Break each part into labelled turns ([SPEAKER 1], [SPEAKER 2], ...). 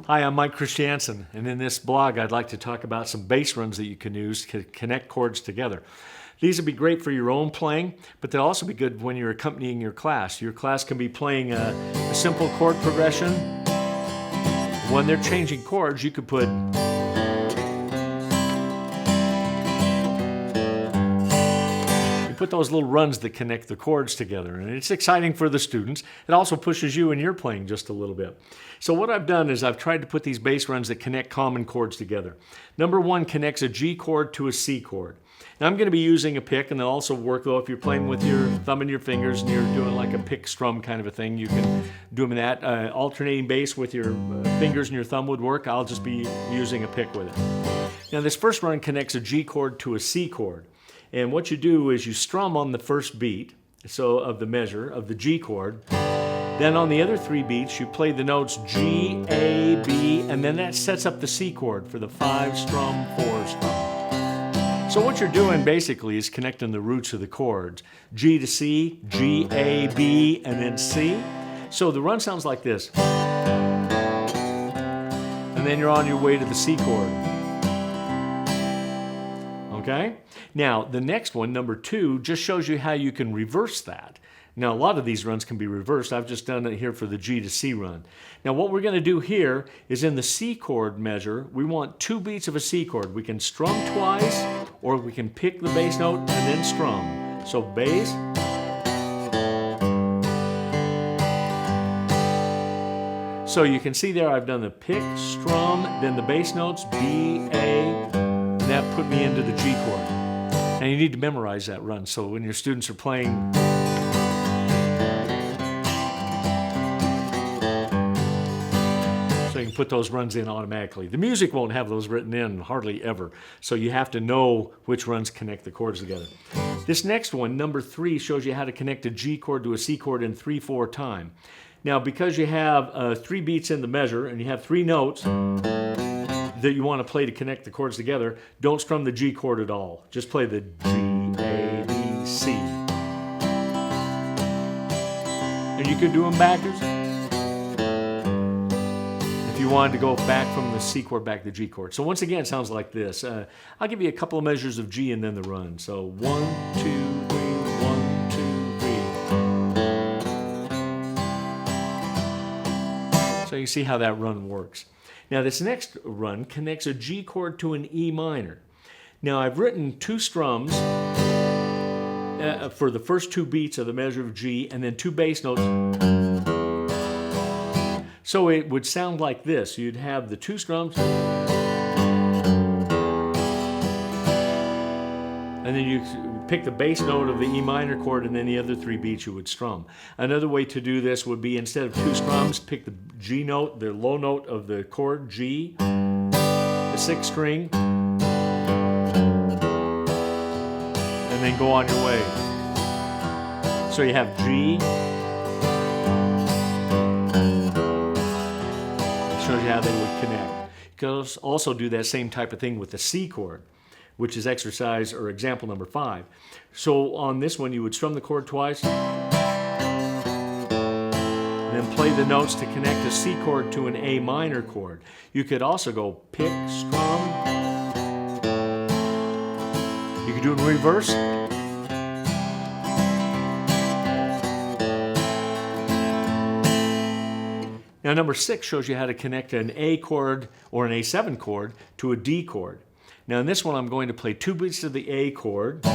[SPEAKER 1] Hi, I'm Mike Christiansen, and in this blog I'd like to talk about some bass runs that you can use to connect chords together. These would be great for your own playing, but they'll also be good when you're accompanying your class. Your class can be playing a simple chord progression. When they're changing chords, you could put those little runs that connect the chords together, and it's exciting for the students. It also pushes you in your playing just a little bit. So what I've done is I've tried to put these bass runs that connect common chords together. Number one connects a G chord to a C chord. Now I'm going to be using a pick, and they'll also work though if you're playing with your thumb and your fingers and you're doing like a pick strum kind of a thing. You can do them in that. Alternating bass with your fingers and your thumb would work. I'll just be using a pick with it. Now this first run connects a G chord to a C chord. And what you do is you strum on the first beat, so of the measure of the G chord. Then on the other three beats, you play the notes G, A, B, and then that sets up the C chord for the 5 strum, 4 strum. So what you're doing basically is connecting the roots of the chords. G to C, G, A, B, and then C. So the run sounds like this. And then you're on your way to the C chord. Okay? Now, the next one, number 2, just shows you how you can reverse that. Now, a lot of these runs can be reversed. I've just done it here for the G to C run. Now, what we're going to do here is in the C chord measure, we want 2 beats of a C chord. We can strum twice, or we can pick the bass note and then strum. So, bass. So you can see there I've done the pick, strum, then the bass notes, B, A, and that put me into the G chord. Now you need to memorize that run, so when your students are playing, so you can put those runs in automatically. The music won't have those written in hardly ever, so you have to know which runs connect the chords together. This next one, number 3, shows you how to connect a G chord to a C chord in 3/4 time. Now because you have 3 beats in the measure and you have 3 notes that you want to play to connect the chords together, don't strum the G chord at all. Just play the G, A, B, C. And you could do them backwards. If you wanted to go back from the C chord back to the G chord. So once again, it sounds like this. I'll give you a couple of measures of G and then the run. So 1, 2, 3, 1, 2, 3. So you see how that run works. Now this next run connects a G chord to an E minor. Now I've written 2 strums for the first 2 beats of the measure of G and then 2 bass notes. So it would sound like this. You'd have the 2 strums and then you pick the bass note of the E minor chord and then the other 3 beats you would strum. Another way to do this would be instead of 2 strums, pick the G note, the low note of the chord G, the 6th string, and then go on your way. So you have G. It shows you how they would connect. You can also do that same type of thing with the C chord, which is exercise or example number 5. So on this one, you would strum the chord twice, and then play the notes to connect a C chord to an A minor chord. You could also go pick, strum. You could do it in reverse. Now number 6 shows you how to connect an A chord or an A7 chord to a D chord. Now in this one, I'm going to play 2 beats of the A chord,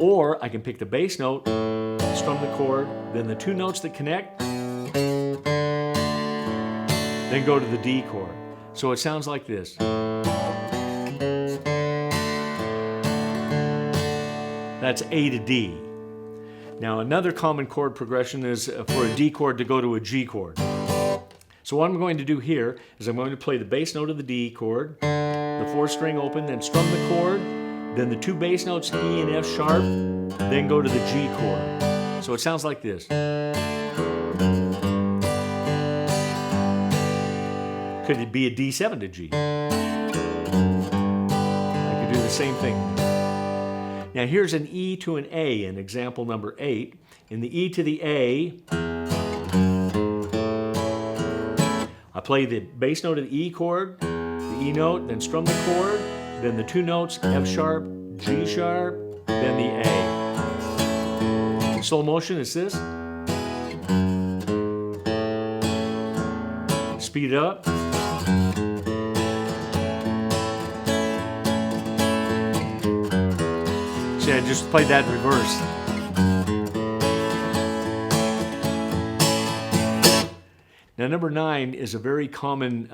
[SPEAKER 1] or I can pick the bass note, strum the chord, then the 2 notes that connect, then go to the D chord. So it sounds like this. That's A to D. Now another common chord progression is for a D chord to go to a G chord. So what I'm going to do here is I'm going to play the bass note of the D chord, the 4th string open, then strum the chord, then the 2 bass notes E and F sharp, then go to the G chord. So it sounds like this. Could it be a D7 to G? I could do the same thing. Now here's an E to an A in example number 8. In the E to the A, I play the bass note of the E chord, the E note, then strum the chord, then the two notes, F sharp, G sharp, then the A. Slow motion is this. Speed it up. See, I just played that in reverse. Now, number 9 is a very common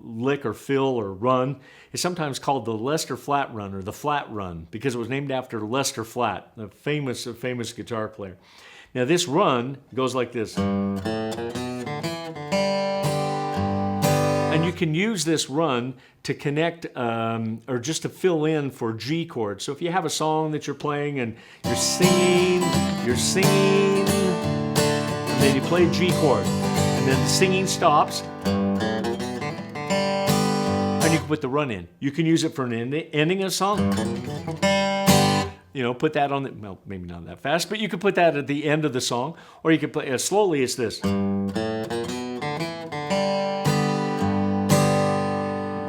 [SPEAKER 1] lick or fill or run. It's sometimes called the Lester Flatt run or the Flatt run because it was named after Lester Flatt, a famous guitar player. Now, this run goes like this. And you can use this run to connect or just to fill in for G chords. So if you have a song that you're playing and you're singing, and then you play G chord. And then the singing stops, and you can put the run in. You can use it for an ending of a song. You know, put that on the, well, maybe not that fast, but you can put that at the end of the song, or you can play slowly. It's this.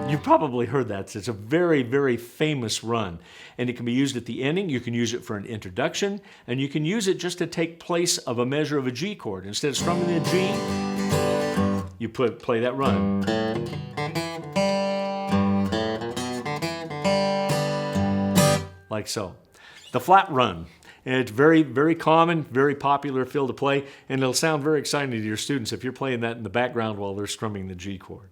[SPEAKER 1] You've probably heard that. It's a very, very famous run. And it can be used at the ending. You can use it for an introduction. And you can use it just to take place of a measure of a G chord. Instead of strumming the G, you play that run. Like so. The flat run. And it's very, very common, very popular fill to play. And it'll sound very exciting to your students if you're playing that in the background while they're strumming the G chord.